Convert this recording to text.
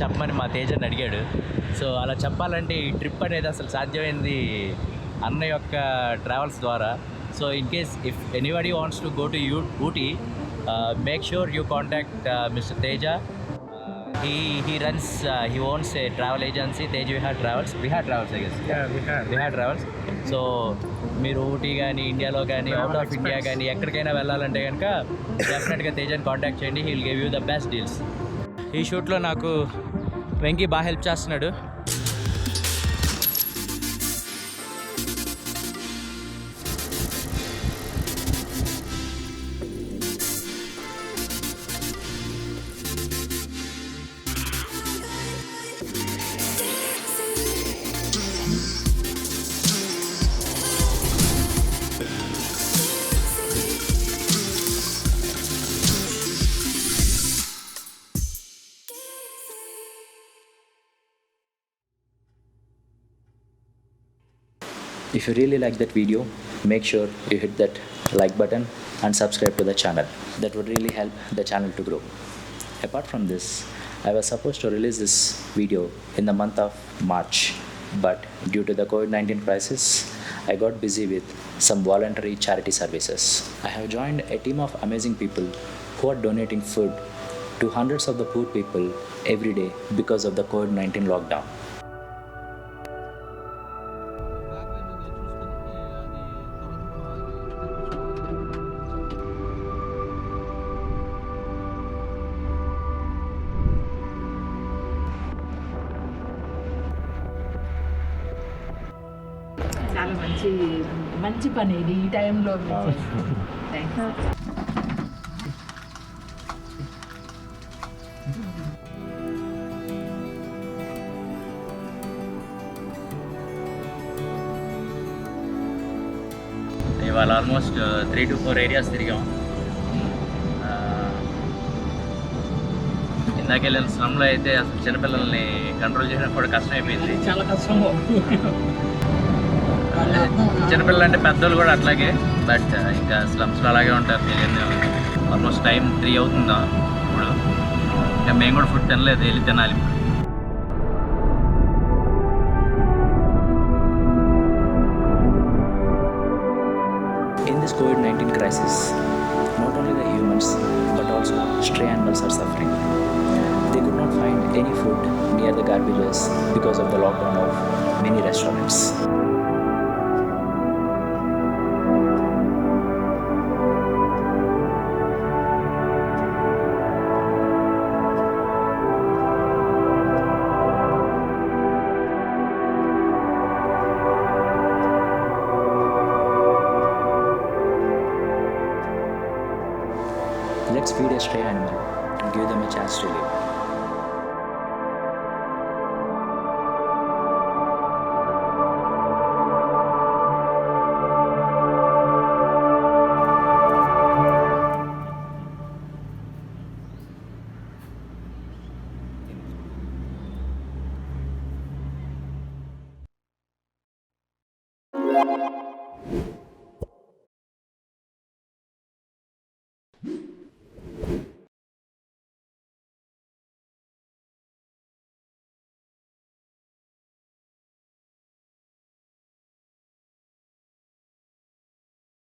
చెప్పమని మా తేజని అడిగాడు. సో అలా చెప్పాలంటే ఈ ట్రిప్ అనేది అసలు సాధ్యమైంది అన్న యొక్క ట్రావెల్స్ ద్వారా. So in case if anybody wants to go to Ooty, make sure you contact Mr. Teja. He runs, he owns a travel agency, Teja Viha Travels, I guess. Yeah, Viha Travels. So మీరు ఊటీ కానీ ఇండియాలో కానీ out of India కానీ ఎక్కడికైనా వెళ్ళాలంటే కనుక డెఫినెట్గా తేజని contact చేయండి. He will give you the best deals. ఈ షూట్లో నాకు వెంకీ బాగా హెల్ప్ చేస్తున్నాడు. If you really like that video, make sure you hit that like button and subscribe to the channel. That would really help the channel to grow. Apart from this, I was supposed to release this video in the month of March, but due to the COVID-19 crisis, I got busy with some voluntary charity services. I have joined a team of amazing people who are donating food to hundreds of the poor people every day because of the COVID-19 lockdown. చాలా మంచి పని ఇది ఈ టైంలో. ఇవాళ almost 3 to 4 areas తిరిగాం. ఇందాక వెళ్ళిన స్లమ్లో అయితే అసలు చిన్నపిల్లల్ని కంట్రోల్ చేయడం కూడా కష్టమైపోయింది. చాలా కష్టము. చిన్నపిల్లలు అంటే పెద్దోళ్ళు కూడా అట్లాగే, బట్ ఇంకా స్లమ్స్లో అలాగే ఉంటారు. ఆల్మోస్ట్ టైం 3 అవుతుందా ఇప్పుడు. ఇంకా మేము కూడా ఫుడ్ తినలేదు, వెళ్ళి తినాలి ఇప్పుడు. In this COVID-19 crisis, not only the humans but also stray animals are suffering. They could not find any food near the garbages because of the lockdown of many restaurants. Let's feed a stray animal and give them a chance to live.